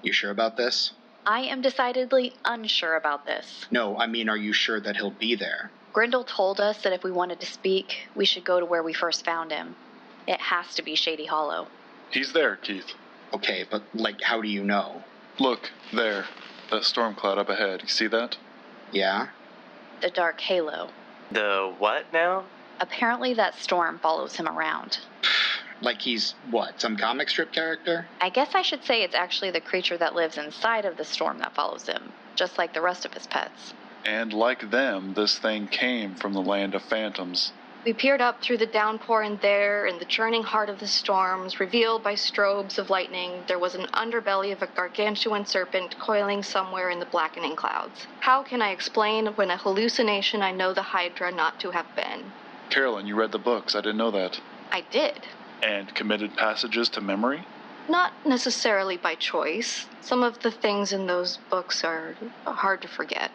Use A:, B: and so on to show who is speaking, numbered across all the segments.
A: You sure about this?
B: I am decidedly unsure about this.
A: No, I mean, are you sure that he'll be there?
B: Grindle told us that if we wanted to speak, we should go to where we first found him. It has to be Shady Hollow.
C: He's there, Keith.
A: Okay, but, how do you know?
C: Look, there. That storm cloud up ahead. You see that?
A: Yeah?
B: The dark halo.
D: The what now?
B: Apparently that storm follows him around.
A: Like he's, what, some comic strip character?
B: I guess I should say it's actually the creature that lives inside of the storm that follows him, just like the rest of his pets.
C: And like them, this thing came from the land of phantoms.
E: We peered up through the downpour, and there, in the churning heart of the storms, revealed by strobes of lightning, there was an underbelly of a gargantuan serpent coiling somewhere in the blackening clouds. How can I explain when a hallucination I know the Hydra not to have been?
C: Carolyn, you read the books. I didn't know that.
E: I did.
C: And committed passages to memory?
E: Not necessarily by choice. Some of the things in those books are hard to forget.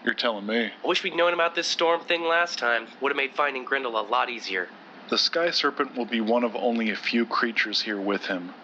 C: You're telling me.
D: I wish we'd known about this storm thing last time. Would have made finding Grindle a lot easier.
C: The Sky Serpent will be one of only a few creatures here with him.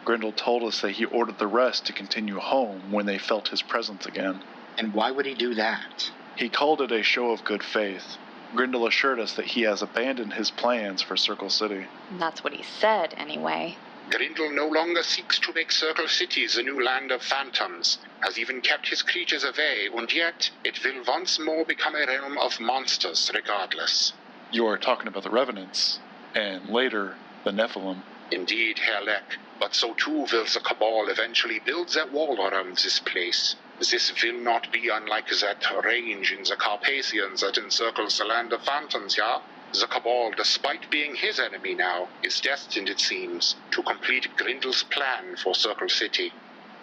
C: Grindle told us that he ordered the rest to continue home when they felt his presence again.
A: And why would he do that?
C: He called it a show of good faith. Grindle assured us that he has abandoned his plans for Circle City.
B: That's what he said, anyway.
F: Grindle no longer seeks to make Circle City the new land of phantoms, has even kept his creatures away, and yet it will once more become a realm of monsters regardless.
C: You are talking about the Revenants, and later, the Nephilim.
F: Indeed, Herr Leck, but so too will the Cabal eventually build their wall around this place. This will not be unlike that range in the Carpathians that encircles the land of phantoms, yeah? The Cabal, despite being his enemy now, is destined, it seems, to complete Grindle's plan for Circle City.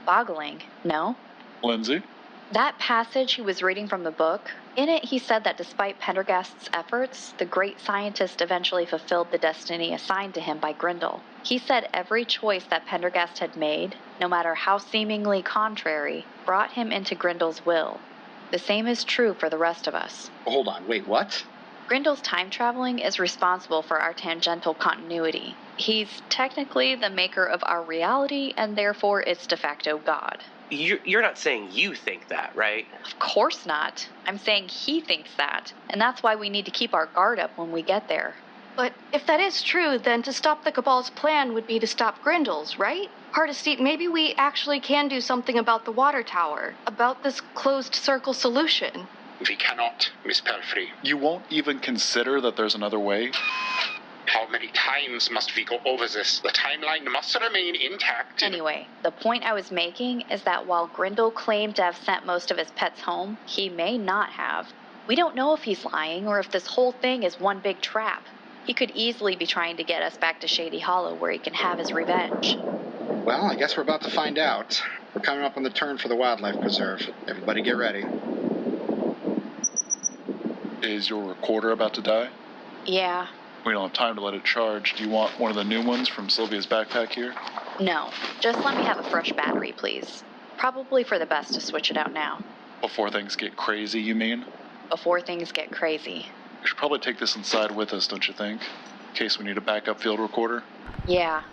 B: Boggling, no?
C: Lindsay?
B: That passage he was reading from the book, in it he said that despite Pendergast's efforts, the great scientist eventually fulfilled the destiny assigned to him by Grindle. He said every choice that Pendergast had made, no matter how seemingly contrary, brought him into Grindle's will. The same is true for the rest of us.
A: Hold on, wait, what?
B: Grindle's time traveling is responsible for our tangential continuity. He's technically the maker of our reality and therefore its de facto god.
D: You're not saying you think that, right?
B: Of course not. I'm saying he thinks that, and that's why we need to keep our guard up when we get there.
E: But if that is true, then to stop the Cabal's plan would be to stop Grindle's, right? Hardesty, maybe we actually can do something about the water tower, about this closed circle solution.
F: We cannot, Miss Pelfrey.
C: You won't even consider that there's another way?
F: How many times must we go over this? The timeline must remain intact.
B: Anyway, the point I was making is that while Grindle claimed to have sent most of his pets home, he may not have. We don't know if he's lying or if this whole thing is one big trap. He could easily be trying to get us back to Shady Hollow where he can have his revenge.
A: Well, I guess we're about to find out. We're coming up on the turn for the wildlife preserve. Everybody get ready.
C: Is your recorder about to die?
B: Yeah.
C: We don't have time to let it charge. Do you want one of the new ones from Sylvia's backpack here?
B: No. Just let me have a fresh battery, please. Probably for the best to switch it out now.
C: Before things get crazy, you mean?
B: Before things get crazy.
C: We should probably take this inside with us, don't you think? In case we need a backup field recorder.
B: Yeah.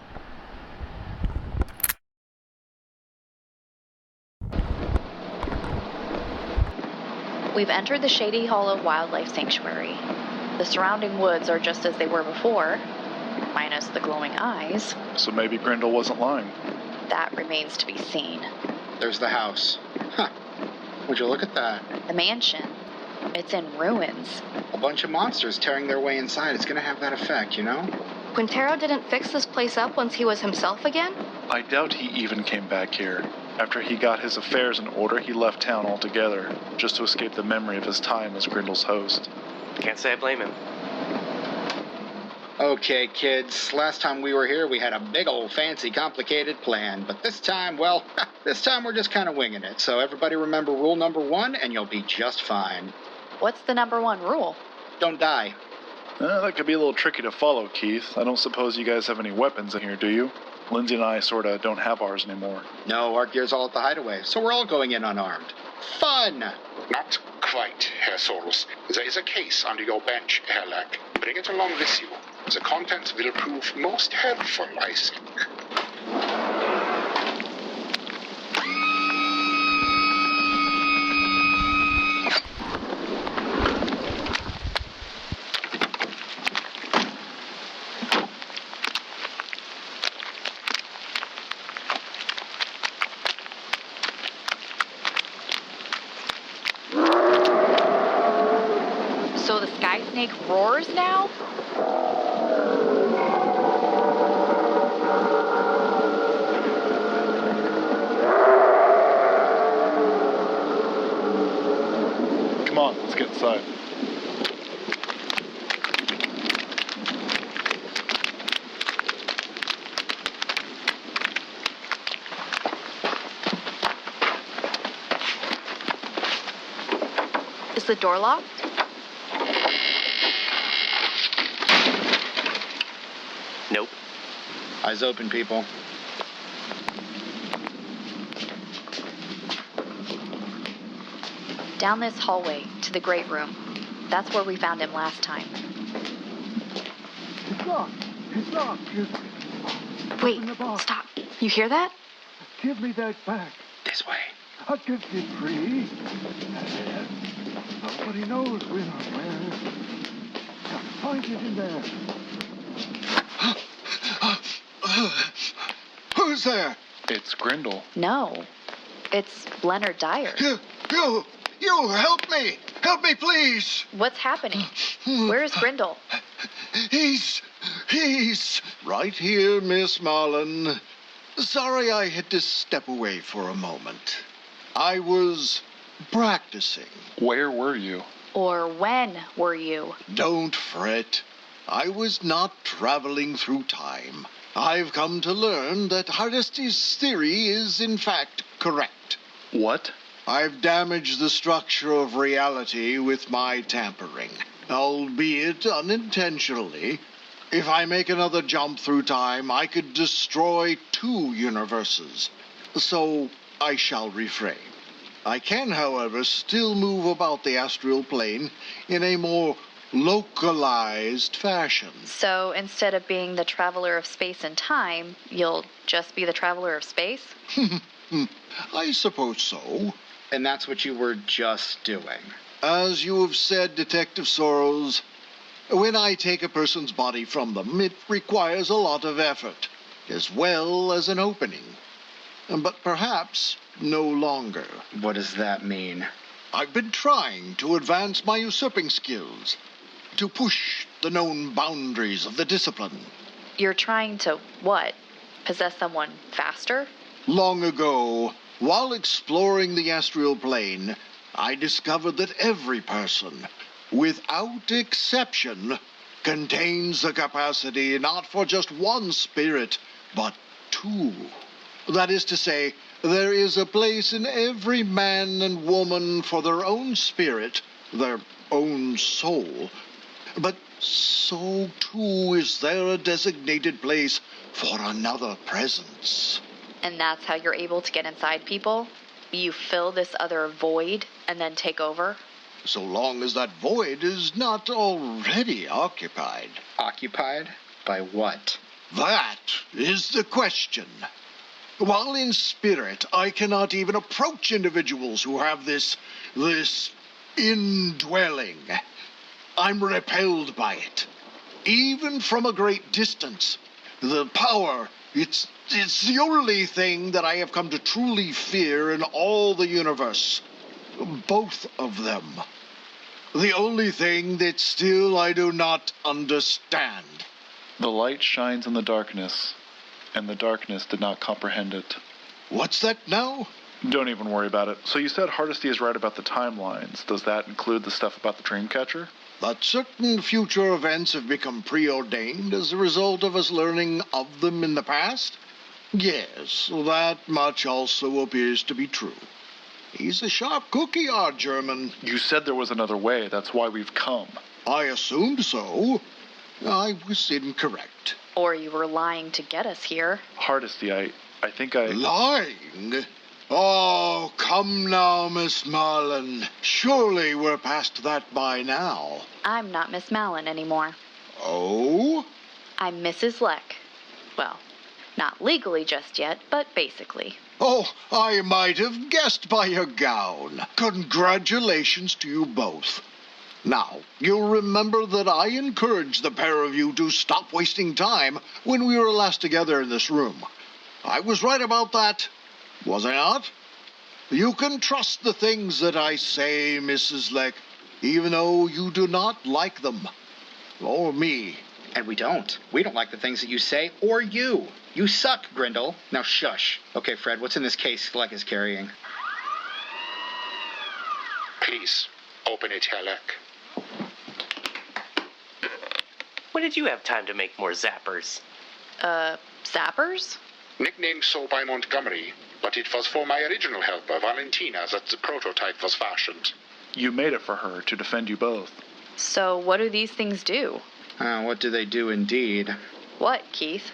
B: We've entered the Shady Hollow Wildlife Sanctuary. The surrounding woods are just as they were before, minus the glowing eyes.
C: So maybe Grindle wasn't lying.
B: That remains to be seen.
A: There's the house. Huh. Would you look at that?
B: The mansion. It's in ruins.
A: A bunch of monsters tearing their way inside. It's gonna have that effect, you know?
E: Quintero didn't fix this place up once he was himself again?
C: I doubt he even came back here. After he got his affairs in order, he left town altogether, just to escape the memory of his time as Grindle's host.
D: Can't say I blame him.
A: Okay, kids. Last time we were here, we had a big old fancy complicated plan. But this time, well, this time we're just kind of winging it. So everybody remember rule number 1, and you'll be just fine.
B: What's the number 1 rule?
A: Don't die.
C: That could be a little tricky to follow, Keith. I don't suppose you guys have any weapons in here, do you? Lindsay and I sorta don't have ours anymore.
A: No, our gear's all at the hideaway, so we're all going in unarmed. Fun!
F: Not quite, Herr Sorrels. There is a case under your bench, Herr Leck. Bring it along with you. The contents will prove most helpful, I think.
B: snake roars now?
C: Come on, let's get inside.
B: Is the door locked?
D: Nope.
A: Eyes open, people.
B: Down this hallway to the great room. That's where we found him last time.
G: It's locked. It's locked.
E: Wait,
G: Open the box.
E: stop. You hear that?
G: Give me that back.
A: This way.
G: I'll get it free. Nobody knows we're not there. Find it in there. Who's there?
C: It's Grindle.
B: No, it's Leonard Dyer.
G: You, help me. Help me, please.
B: What's happening? Where's Grindle?
G: He's right here, Miss Marlin. Sorry I had to step away for a moment. I was practicing.
C: Where were you?
B: Or when were you?
G: Don't fret. I was not traveling through time. I've come to learn that Hardesty's theory is, in fact, correct.
C: What?
G: I've damaged the structure of reality with my tampering, albeit unintentionally. If I make another jump through time, I could destroy 2 universes. So I shall refrain. I can, however, still move about the astral plane in a more localized fashion.
B: So instead of being the traveler of space and time, you'll just be the traveler of space?
G: I suppose so.
A: And that's what you were just doing.
G: As you have said, Detective Sorrels, when I take a person's body from them, it requires a lot of effort, as well as an opening. But perhaps no longer.
A: What does that mean?
G: I've been trying to advance my usurping skills, to push the known boundaries of the discipline.
B: You're trying to, what? Possess someone faster?
G: Long ago, while exploring the astral plane, I discovered that every person, without exception, contains the capacity not for just one spirit, but 2. That is to say, there is a place in every man and woman for their own spirit, their own soul. But so too is there a designated place for another presence.
B: And that's how you're able to get inside people? You fill this other void and then take over?
G: So long as that void is not already occupied.
A: Occupied? By what?
G: That is the question. While in spirit, I cannot even approach individuals who have this indwelling. I'm repelled by it. Even from a great distance. The power, it's the only thing that I have come to truly fear in all the universe. Both of them. The only thing that still I do not understand.
C: The light shines in the darkness, and the darkness did not comprehend it.
G: What's that now?
C: Don't even worry about it. So you said Hardesty is right about the timelines. Does that include the stuff about the Dreamcatcher?
G: That certain future events have become preordained as a result of us learning of them in the past? Yes, that much also appears to be true. He's a sharp cookie, our German.
C: You said there was another way. That's why we've come.
G: I assumed so. I was incorrect.
B: Or you were lying to get us here?
C: Hardesty, I think I...
G: Lying? Oh, come now, Miss Marlin. Surely we're past that by now.
B: I'm not Miss Malin anymore.
G: Oh?
B: I'm Mrs. Leck. Well, not legally just yet, but basically.
G: Oh, I might have guessed by your gown. Congratulations to you both. Now, you'll remember that I encouraged the pair of you to stop wasting time when we were last together in this room. I was right about that, was I not? You can trust the things that I say, Mrs. Leck. even though you do not like them. Or me.
A: And we don't. We don't like the things that you say or you. You suck, Grindle. Now shush. Okay, Fred, what's in this case Leck is carrying?
F: Please, open it, Herr Leck.
D: When did you have time to make more zappers?
B: Zappers?
F: Nicknamed so by Montgomery, but it was for my original helper, Valentina, that the prototype was fashioned.
C: You made it for her to defend you both.
B: So what do these things do?
A: What do they do indeed?
B: What, Keith?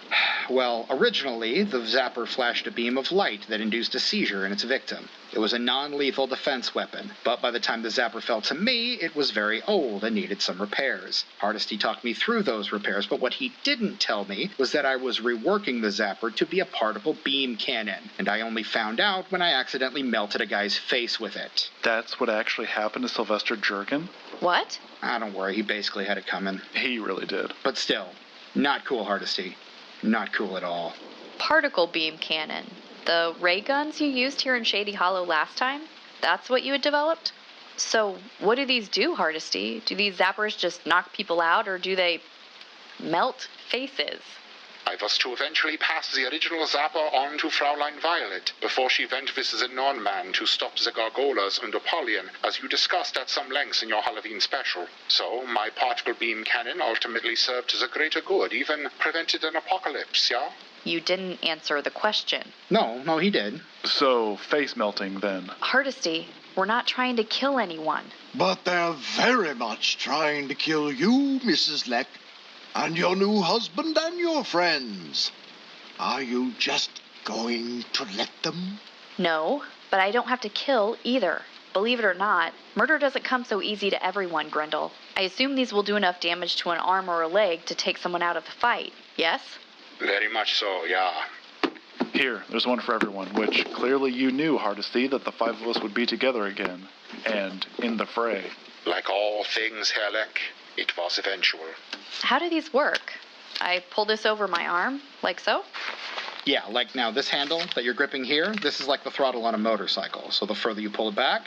A: Well, originally, the zapper flashed a beam of light that induced a seizure in its victim. It was a non-lethal defense weapon, but by the time the zapper fell to me, it was very old and needed some repairs. Hardesty talked me through those repairs, but what he didn't tell me was that I was reworking the zapper to be a particle beam cannon, and I only found out when I accidentally melted a guy's face with it.
C: That's what actually happened to Sylvester Jerkin?
B: What?
A: Don't worry, he basically had it coming.
C: He really did.
A: But still, not cool, Hardesty. Not cool at all.
B: Particle beam cannon. The ray guns you used here in Shady Hollow last time? That's what you had developed? So, what do these do, Hardesty? Do these zappers just knock people out, or do they melt faces?
F: I was to eventually pass the original zapper on to Fraulein Violet, before she went with the non-man to stop the gargolas and Apollyon, as you discussed at some length in your Halloween special. So, my particle beam cannon ultimately served the greater good, even prevented an apocalypse, yeah?
B: You didn't answer the question.
A: No, he did.
C: So, face melting, then.
B: Hardesty, we're not trying to kill anyone.
G: But they're very much trying to kill you, Mrs. Leck, and your new husband and your friends. Are you just going to let them?
B: No, but I don't have to kill either. Believe it or not, murder doesn't come so easy to everyone, Grindle. I assume these will do enough damage to an arm or a leg to take someone out of the fight, yes?
F: Very much so, yeah.
C: Here, there's one for everyone, which clearly you knew, Hardesty, that the five of us would be together again. And in the fray.
F: Like all things, Herr Leck, it was eventual.
B: How do these work? I pull this over my arm, like so?
A: Yeah, like now this handle that you're gripping here, this is like the throttle on a motorcycle. So the further you pull it back,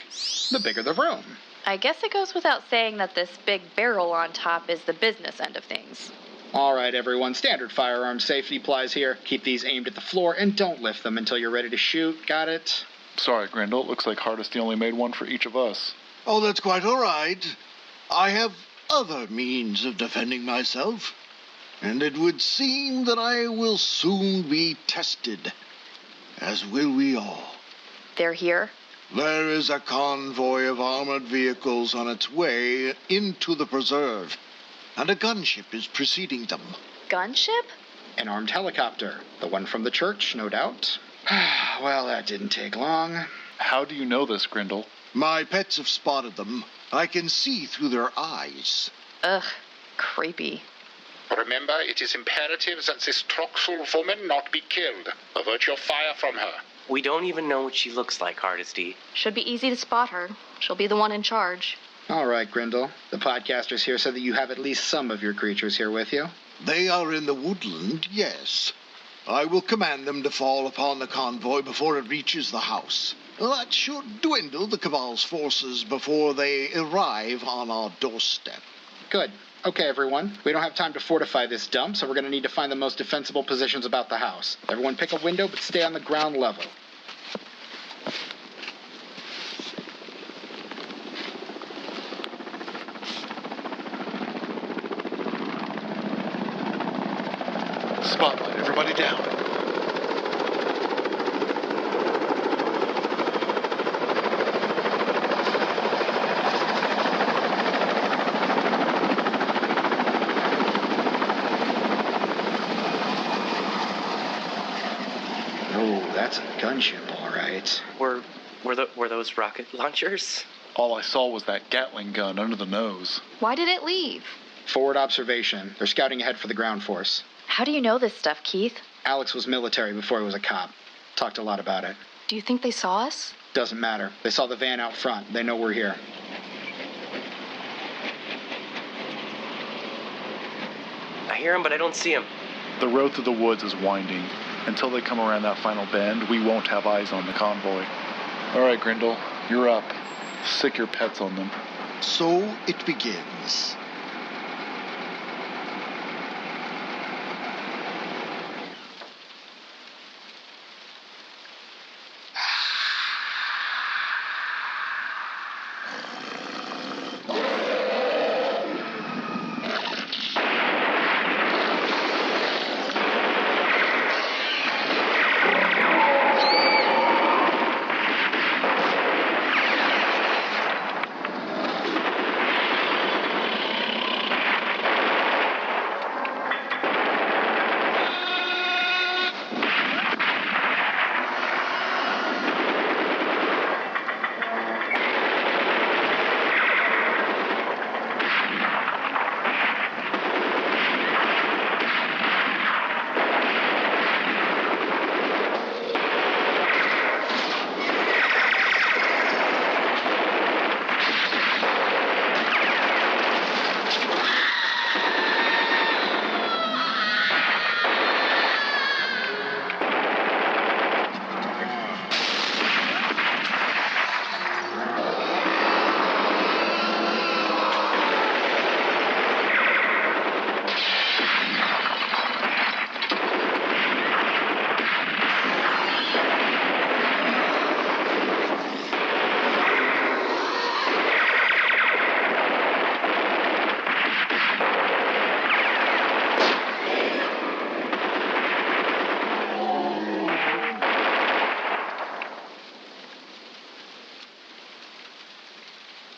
A: the bigger the room.
B: I guess it goes without saying that this big barrel on top is the business end of things.
A: All right, everyone, standard firearm safety applies here. Keep these aimed at the floor and don't lift them until you're ready to shoot. Got it?
C: Sorry, Grindle, it looks like Hardesty only made one for each of us.
G: Oh, that's quite all right. I have other means of defending myself, and it would seem that I will soon be tested, as will we all.
B: They're here?
G: There is a convoy of armored vehicles on its way into the preserve, and a gunship is preceding them.
B: Gunship?
A: An armed helicopter. The one from the church, no doubt. Well, that didn't take long.
C: How do you know this, Grindle?
G: My pets have spotted them. I can see through their eyes.
B: Ugh, creepy.
F: Remember, it is imperative that this Troxell woman not be killed. Avert your fire from her.
D: We don't even know what she looks like, Hardesty.
E: Should be easy to spot her. She'll be the one in charge.
A: All right, Grindle. The podcasters here said that you have at least some of your creatures here with you.
G: They are in the woodland, yes. I will command them to fall upon the convoy before it reaches the house. That should dwindle the Cabal's forces before they arrive on our doorstep.
A: Good. Okay, everyone. We don't have time to fortify this dump, so we're going to need to find the most defensible positions about the house. Everyone pick a window, but stay on the ground level.
C: Spotlight, everybody down.
A: Oh, that's a gunship, all right.
D: Were those rocket launchers?
C: All I saw was that Gatling gun under the nose.
E: Why did it leave?
A: Forward observation. They're scouting ahead for the ground force.
B: How do you know this stuff, Keith?
A: Alex was military before he was a cop. Talked a lot about it.
E: Do you think they saw us?
A: Doesn't matter. They saw the van out front. They know we're here.
D: I hear him, but I don't see him.
C: The road through the woods is winding. Until they come around that final bend, we won't have eyes on the convoy. All right, Grindle, you're up. Sick your pets on them.
G: So it begins.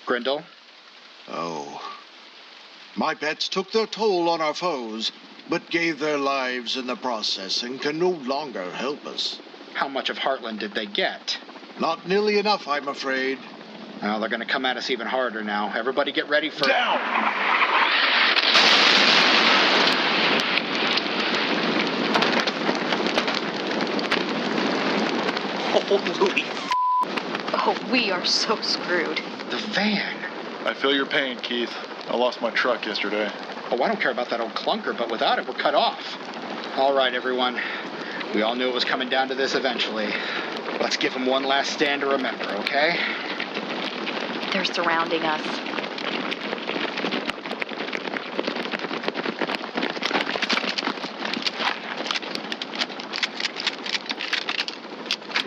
A: Grindle?
G: Oh. My bets took their toll on our foes, but gave their lives in the process and can no longer help us.
A: How much of Heartland did they get?
G: Not nearly enough, I'm afraid.
A: Well, they're going to come at us even harder now. Everybody get ready for...
C: Down!
D: Holy
E: Oh, we are so screwed.
A: The van.
C: I feel your pain, Keith. I lost my truck yesterday.
A: Oh, I don't care about that old clunker, but without it, we're cut off. All right, everyone. We all knew it was coming down to this eventually. Let's give them one last stand to remember, okay?
B: They're surrounding us.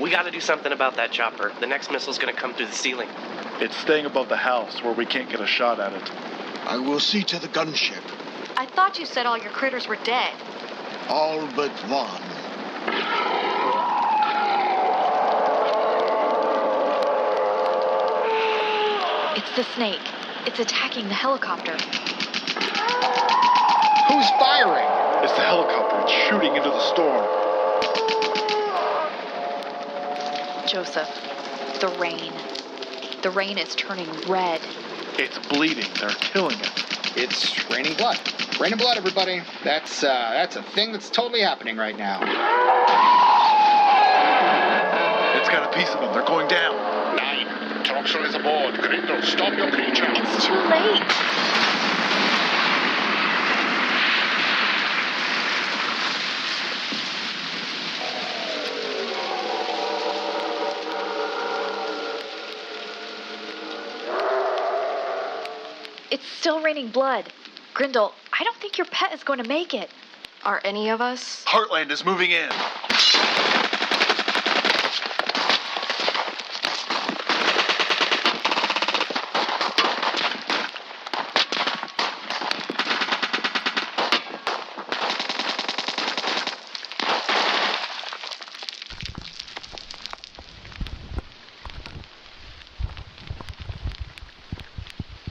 D: We gotta do something about that chopper. The next missile's gonna come through the ceiling.
C: It's staying above the house where we can't get a shot at it.
G: I will see to the gunship.
E: I thought you said all your critters were dead.
G: All but one.
B: It's the snake. It's attacking the helicopter.
A: Who's firing?
C: It's the helicopter. It's shooting into the storm.
B: Joseph, the rain. The rain is turning red.
C: It's bleeding. They're killing it.
A: It's raining blood. Raining blood, everybody. That's a thing that's totally happening right now.
C: It's got a piece of them. They're going down.
F: 9. Troxell is aboard. Grindle, stop your creature.
B: It's too late. It's still raining blood. Grindle, I don't think your pet is going to make it.
E: Are any of us?
C: Heartland is moving in.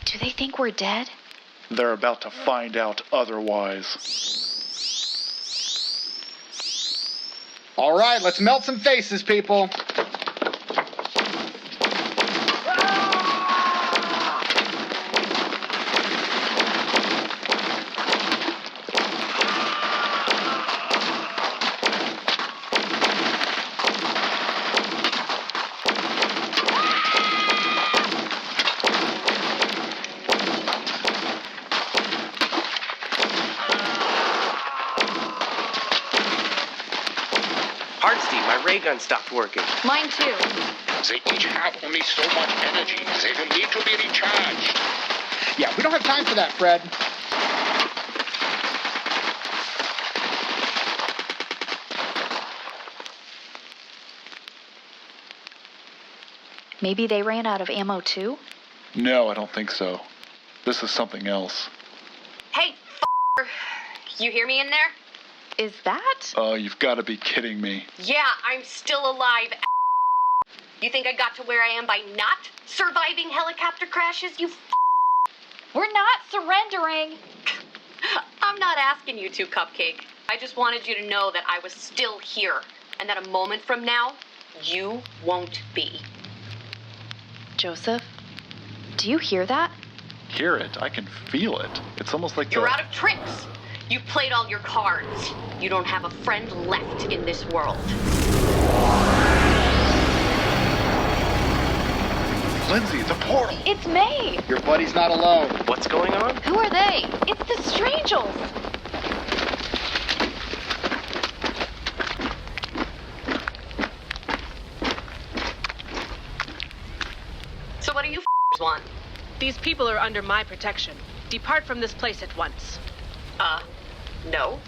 B: Do they think we're dead?
C: They're about to find out otherwise.
A: All right, let's melt some faces, people.
D: Hardesty, my ray gun stopped working.
E: Mine too.
F: They each have only so much energy. They will need to be recharged.
A: Yeah, we don't have time for that, Fred.
B: Maybe they ran out of ammo too?
C: No, I don't think so. This is something else.
H: Hey, you hear me in there?
B: Is that?
C: Oh, you've got to be kidding me.
H: Yeah, I'm still alive. You think I got to where I am by not surviving helicopter crashes, you
B: We're not surrendering.
H: I'm not asking you to, Cupcake. I just wanted you to know that I was still here, and that a moment from now, you won't be.
B: Joseph, do you hear that?
C: Hear it. I can feel it. It's almost like
H: You're out of tricks. You've played all your cards. You don't have a friend left in this world.
C: Lindsay, it's a portal.
B: It's May.
A: Your buddy's not alone.
D: What's going on?
B: Who are they? It's the Strangels.
H: So what do you want?
I: These people are under my protection. Depart from this place at once.
H: No.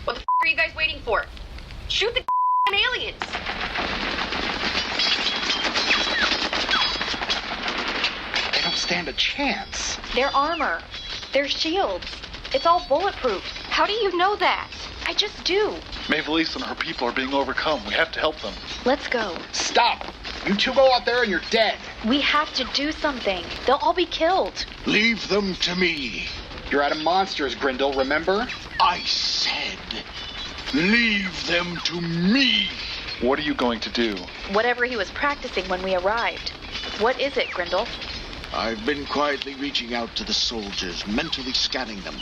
H: What the are you guys waiting for? Shoot the aliens!
A: They don't stand a chance.
B: Their armor, their shields. It's all bulletproof.
E: How do you know that?
B: I just do.
C: Maevalesse and her people are being overcome. We have to help them.
B: Let's go.
A: Stop! You two go out there and you're dead.
B: We have to do something. They'll all be killed.
G: Leave them to me.
A: You're out of monsters, Grindle, remember?
G: I said, leave them to me.
C: What are you going to do?
B: Whatever he was practicing when we arrived. What is it, Grindle?
G: I've been quietly reaching out to the soldiers, mentally scanning them.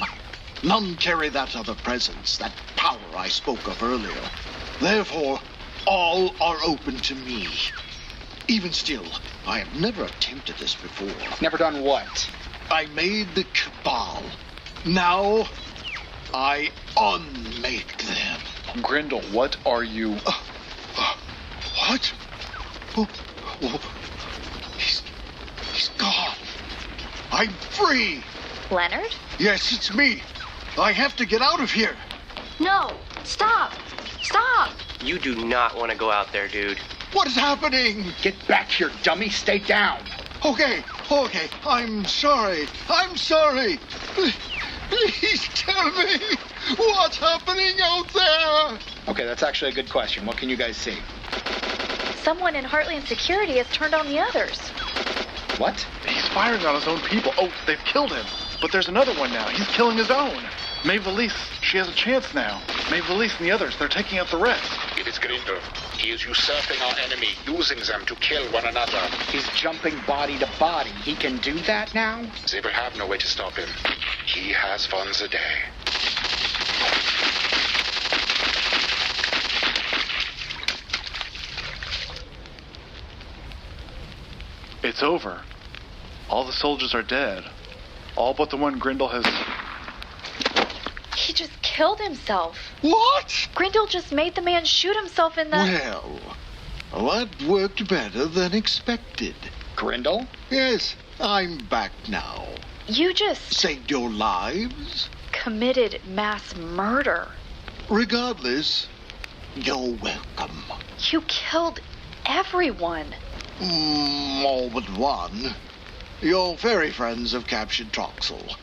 G: None carry that other presence, that power I spoke of earlier. Therefore, all are open to me. Even still, I have never attempted this before.
A: Never done what?
G: I made the Cabal. Now, I unmake them.
C: Grindle, what are you?
G: What? Oh, he's gone. I'm free.
B: Leonard?
G: Yes, it's me. I have to get out of here.
E: No, stop. Stop.
D: You do not want to go out there, dude.
G: What is happening?
A: Get back here, dummy. Stay down.
G: Okay. I'm sorry. Please tell me what's happening out there.
A: Okay, that's actually a good question. What can you guys see?
B: Someone in Heartland Security has turned on the others.
A: What?
C: He's firing on his own people. Oh, they've killed him. But there's another one now. He's killing his own. Maevalesse, she has a chance now. Maevalesse and the others, they're taking out the rest.
F: It is Grindle. He is usurping our enemy, using them to kill one another.
A: He's jumping body to body. He can do that now?
F: They will have no way to stop him. He has funds a day.
C: It's over. All the soldiers are dead. All but the one Grindle has...
B: He just killed himself.
G: What?
B: Grindle just made the man shoot himself in the...
G: Well, that worked better than expected.
A: Grindle?
G: Yes, I'm back now.
B: You just
G: Saved your lives?
B: committed mass murder.
G: Regardless, you're welcome.
B: You killed everyone.
G: All but one. Your fairy friends have captured Troxell.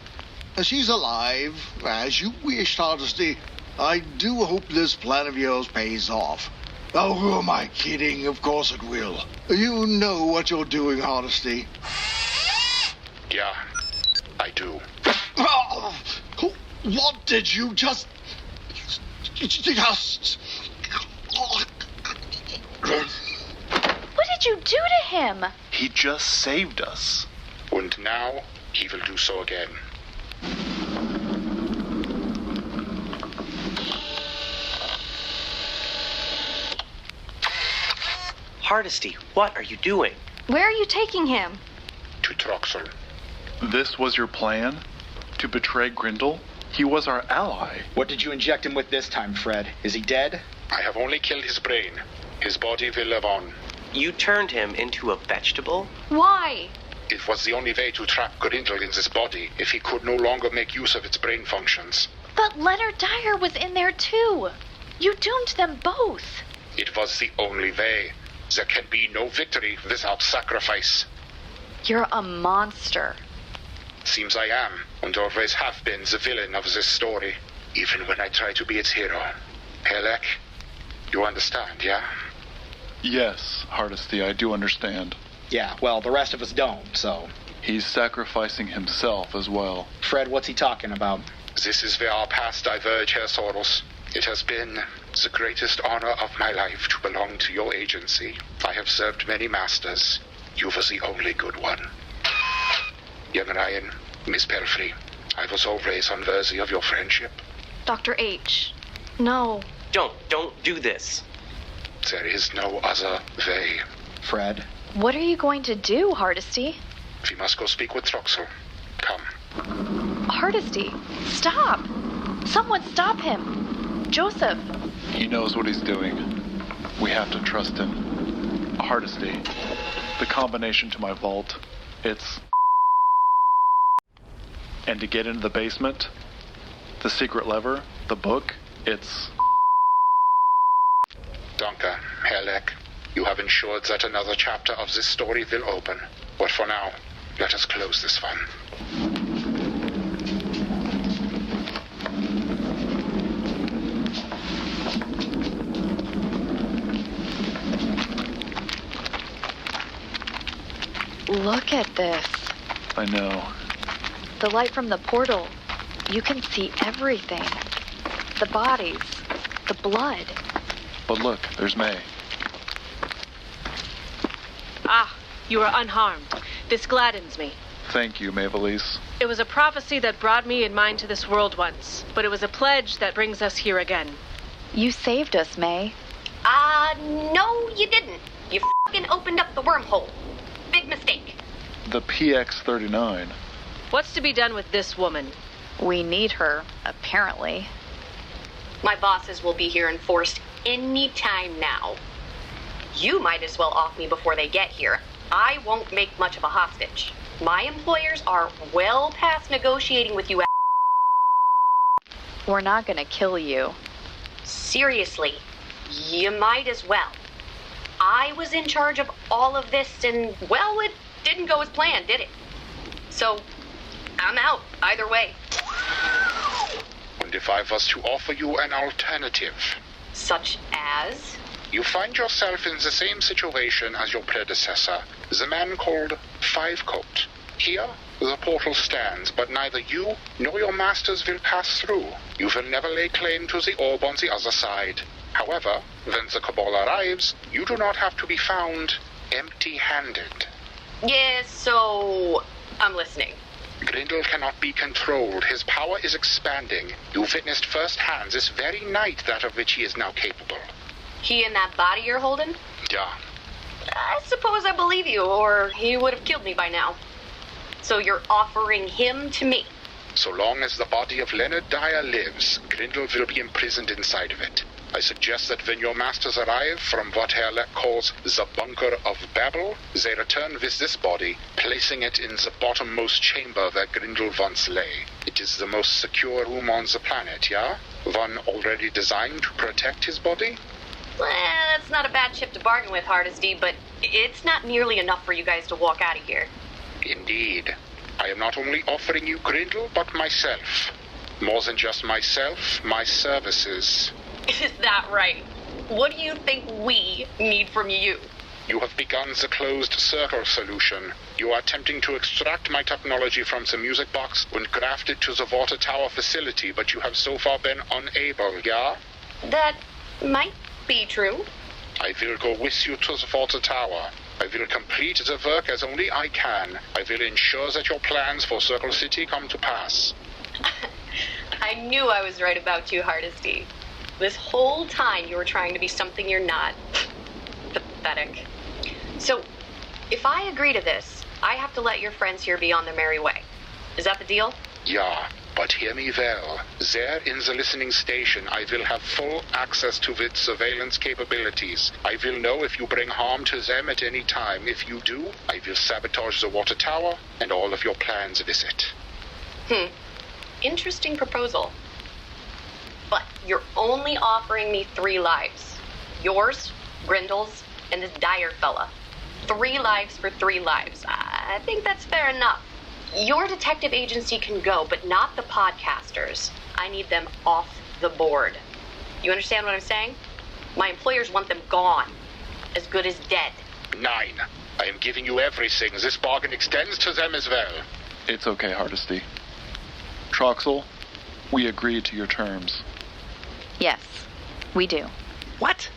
G: She's alive, as you wished, Hardesty. I do hope this plan of yours pays off. Oh, who am I kidding? Of course it will. You know what you're doing, Hardesty.
F: Yeah, I do.
G: Oh, what did you just...
B: What did you do to him?
C: He just saved us.
F: And now, he will do so again.
D: Hardesty, what are you doing?
E: Where are you taking him?
F: To Troxell.
C: This was your plan? To betray Grindle? He was our ally.
A: What did you inject him with this time, Fred? Is he dead?
F: I have only killed his brain. His body will live on.
D: You turned him into a vegetable?
E: Why?
F: It was the only way to trap Grindle in this body if he could no longer make use of its brain functions.
B: But Leonard Dyer was in there too. You doomed them both.
F: It was the only way. There can be no victory without sacrifice.
B: You're a monster.
F: Seems I am, and always have been, the villain of this story, even when I try to be its hero. Hey, Leck, you understand, yeah?
C: Yes, Hardesty, I do understand.
A: Yeah, well, the rest of us don't, so...
C: He's sacrificing himself as well.
A: Fred, what's he talking about?
F: This is where our paths diverge, Herr Sorrels. It has been the greatest honor of my life to belong to your agency. I have served many masters. You were the only good one. Young Ryan, Miss Pelfrey, I was always unworthy of your friendship.
E: Dr. H. No.
D: Don't do this.
F: There is no other way.
A: Fred?
B: What are you going to do, Hardesty?
F: We must go speak with Troxell. Come.
B: Hardesty, stop! Someone stop him! Joseph!
C: He knows what he's doing. We have to trust him. Hardesty, the combination to my vault, it's... And to get into the basement, the secret lever, the book, it's...
F: Danke, Herr Leck. You have ensured that another chapter of this story will open. But for now, let us close this one.
B: Look at this.
C: I know.
B: The light from the portal. You can see everything. The bodies. The blood.
C: But look, there's May.
I: Ah, you are unharmed. This gladdens me.
C: Thank you, Maevalesse.
I: It was a prophecy that brought me and mine to this world once, but it was a pledge that brings us here again.
B: You saved us, May.
H: No, you didn't. You f***ing opened up the wormhole. Big mistake.
C: The PX-39.
I: What's to be done with this woman?
B: We need her, apparently.
H: My bosses will be here in force any time now. You might as well off me before they get here. I won't make much of a hostage. My employers are well past negotiating with you.
B: We're not gonna kill you.
H: Seriously, you might as well. I was in charge of all of this and, well, it didn't go as planned, did it? So, I'm out, either way.
F: And if I was to offer you an alternative?
H: Such as?
F: You find yourself in the same situation as your predecessor, the man called Fivecoat. Here, the portal stands, but neither you nor your masters will pass through. You will never lay claim to the orb on the other side. However, when the Cabal arrives, you do not have to be found empty-handed.
H: Yes, so I'm listening.
F: Grindle cannot be controlled. His power is expanding. You witnessed firsthand this very night that of which he is now capable.
H: He and that body you're holding?
F: Yeah.
H: I suppose I believe you, or he would have killed me by now. So you're offering him to me?
F: So long as the body of Leonard Dyer lives, Grindle will be imprisoned inside of it. I suggest that when your masters arrive from what Herr Leck calls the Bunker of Babel, they return with this body, placing it in the bottommost chamber where Grindle once lay. It is the most secure room on the planet, yeah? One already designed to protect his body?
H: Well, that's not a bad chip to bargain with, Hardesty, but it's not nearly enough for you guys to walk out of here.
F: Indeed. I am not only offering you Grindle, but myself. More than just myself, my services.
H: Is that right? What do you think we need from you?
F: You have begun the closed circle solution. You are attempting to extract my technology from the music box and graft it to the water tower facility, but you have so far been unable, yeah?
H: That might be true.
F: I will go with you to the water tower. I will complete the work as only I can. I will ensure that your plans for Circle City come to pass.
H: I knew I was right about you, Hardesty. This whole time you were trying to be something you're not. Pathetic. So, if I agree to this, I have to let your friends here be on their merry way. Is that the deal?
F: Yeah, But hear me well. There in the listening station, I will have full access to its surveillance capabilities. I will know if you bring harm to them at any time. If you do, I will sabotage the water tower and all of your plans with it.
H: Interesting proposal. But you're only offering me 3 lives. Yours, Grindle's, and this Dyer fella. 3 lives for 3 lives. I think that's fair enough. Your detective agency can go, but not the podcasters. I need them off the board. You understand what I'm saying? My employers want them gone. As good as dead.
F: 9. I am giving you everything. This bargain extends to them as well.
C: It's okay, Hardesty. Troxell, we agree to your terms.
B: Yes, we do.
D: What?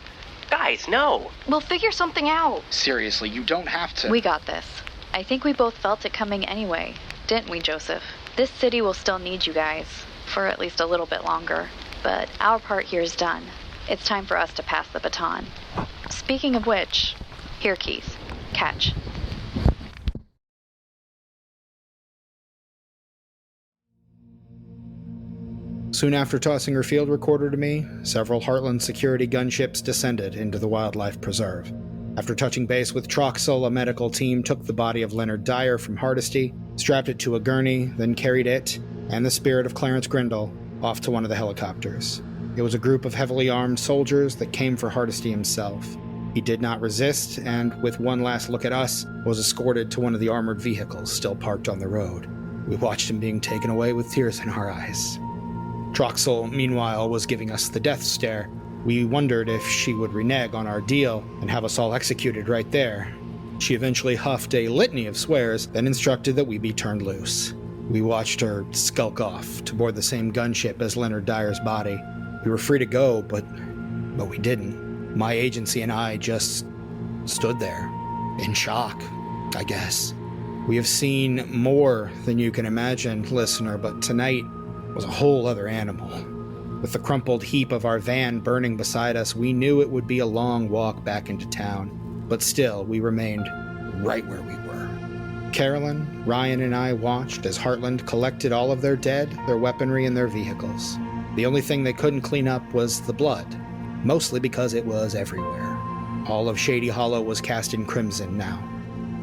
D: Guys, no.
E: We'll figure something out.
A: Seriously, you don't have to.
B: We got this. I think we both felt it coming anyway, didn't we, Joseph? This city will still need you guys, for at least a little bit longer. But our part here is done. It's time for us to pass the baton. Speaking of which, here, Keith. Catch.
J: Soon after tossing her field recorder to me, several Heartland security gunships descended into the wildlife preserve. After touching base with Troxell, a medical team took the body of Leonard Dyer from Hardesty, strapped it to a gurney, then carried it, and the spirit of Clarence Grindle, off to one of the helicopters. It was a group of heavily armed soldiers that came for Hardesty himself. He did not resist, and with one last look at us, was escorted to one of the armored vehicles still parked on the road. We watched him being taken away with tears in our eyes. Troxell, meanwhile, was giving us the death stare. We wondered if she would renege on our deal and have us all executed right there. She eventually huffed a litany of swears, then instructed that we be turned loose. We watched her skulk off to board the same gunship as Leonard Dyer's body. We were free to go, but we didn't. My agency and I just stood there, in shock, I guess. We have seen more than you can imagine, listener, but tonight was a whole other animal. With the crumpled heap of our van burning beside us, we knew it would be a long walk back into town, but still, we remained right where we were. Carolyn, Ryan, and I watched as Heartland collected all of their dead, their weaponry, and their vehicles. The only thing they couldn't clean up was the blood, mostly because it was everywhere. All of Shady Hollow was cast in crimson now,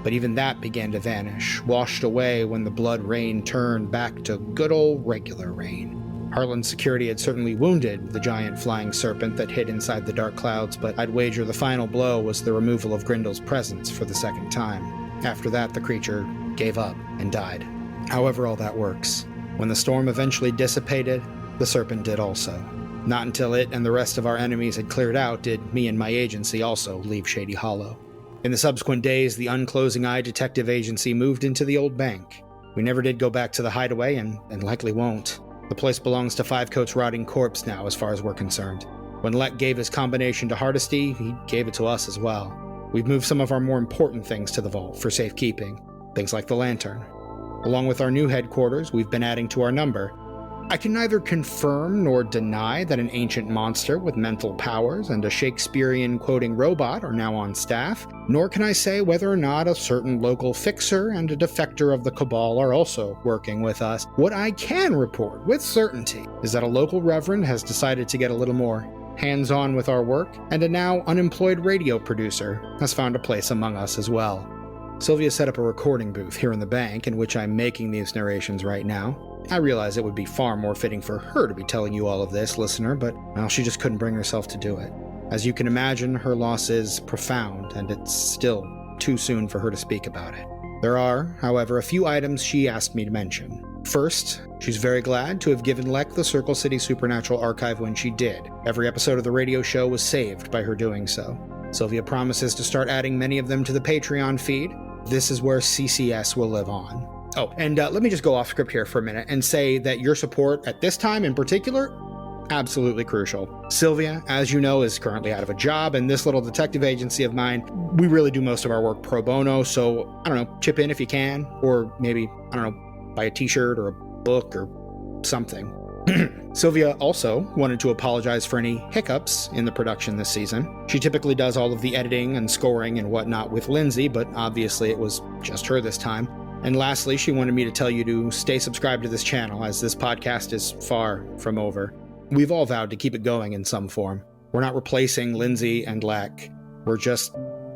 J: but even that began to vanish, washed away when the blood rain turned back to good old regular rain. Heartland security had certainly wounded the giant flying serpent that hid inside the dark clouds, but I'd wager the final blow was the removal of Grindle's presence for the second time. After that, the creature gave up and died. However all that works. When the storm eventually dissipated, the serpent did also. Not until it and the rest of our enemies had cleared out did me and my agency also leave Shady Hollow. In the subsequent days, the Unclosing Eye Detective Agency moved into the old bank. We never did go back to the hideaway and likely won't. The place belongs to Five Coat's rotting corpse now, as far as we're concerned. When Leck gave his combination to Hardesty, he gave it to us as well. We've moved some of our more important things to the vault for safekeeping, things like the lantern. Along with our new headquarters, we've been adding to our number. I can neither confirm nor deny that an ancient monster with mental powers and a Shakespearean-quoting robot are now on staff, nor can I say whether or not a certain local fixer and a defector of the Cabal are also working with us. What I can report with certainty is that a local reverend has decided to get a little more hands-on with our work, and a now unemployed radio producer has found a place among us as well. Sylvia set up a recording booth here in the bank in which I'm making these narrations right now. I realize it would be far more fitting for her to be telling you all of this, listener, but, well, she just couldn't bring herself to do it. As you can imagine, her loss is profound, and it's still too soon for her to speak about it. There are, however, a few items she asked me to mention. First, she's very glad to have given Leck the Circle City Supernatural Archive when she did. Every episode of the radio show was saved by her doing so. Sylvia promises to start adding many of them to the Patreon feed. This is where CCS will live on. Oh, and let me just go off script here for a minute and say that your support at this time in particular, absolutely crucial. Sylvia, as you know, is currently out of a job, and this little detective agency of mine, we really do most of our work pro bono, so, I don't know, chip in if you can, or maybe, I don't know, buy a t-shirt or a book or something. Sylvia also wanted to apologize for any hiccups in the production this season. She typically does all of the editing and scoring and whatnot with Lindsay, but obviously it was just her this time. And lastly, she wanted me to tell you to stay subscribed to this channel, as this podcast is far from over. We've all vowed to keep it going in some form. We're not replacing Lindsay and Leck. We're just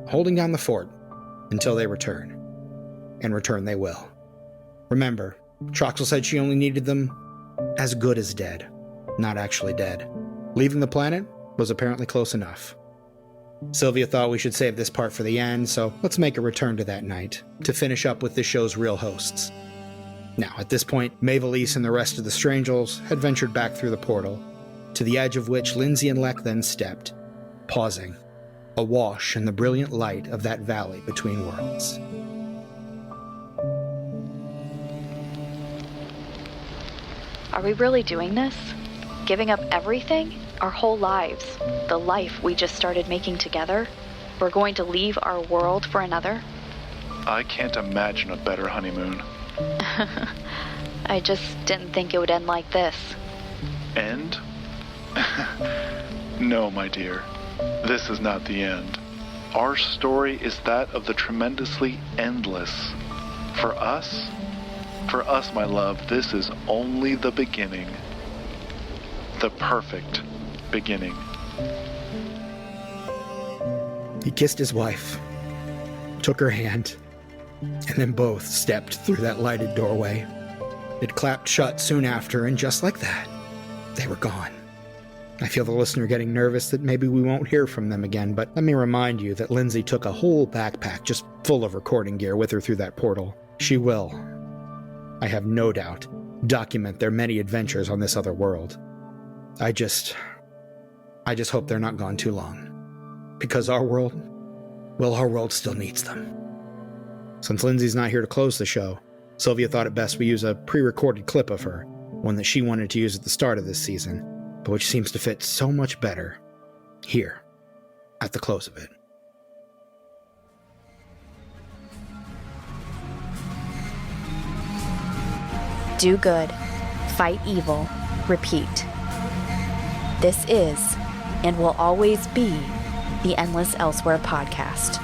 J: holding down the fort until they return. And return they will. Remember, Troxell said she only needed them as good as dead, not actually dead. Leaving the planet was apparently close enough. Sylvia thought we should save this part for the end, so let's make a return to that night, to finish up with this show's real hosts. Now, at this point, Maevalesse and the rest of the Strangels had ventured back through the portal, to the edge of which Lindsay and Leck then stepped, pausing, awash in the brilliant light of that valley between worlds.
B: Are we really doing this? Giving up everything? Our whole lives? The life we just started making together? We're going to leave our world for another?
C: I can't imagine a better honeymoon.
B: I just didn't think it would end like this.
C: End? No, my dear. This is not the end. Our story is that of the tremendously endless. For us, my love, this is only the beginning. The perfect beginning.
J: He kissed his wife, took her hand, and then both stepped through that lighted doorway. It clapped shut soon after, and just like that, they were gone. I feel the listener getting nervous that maybe we won't hear from them again, but let me remind you that Lindsay took a whole backpack just full of recording gear with her through that portal. She will, I have no doubt, document their many adventures on this other world. I just hope they're not gone too long. Because our world still needs them. Since Lindsay's not here to close the show, Sylvia thought it best we use a pre-recorded clip of her, one that she wanted to use at the start of this season, but which seems to fit so much better here, at the close of it.
K: Do good, fight evil, repeat. This is, and will always be, the Endless Elsewhere podcast.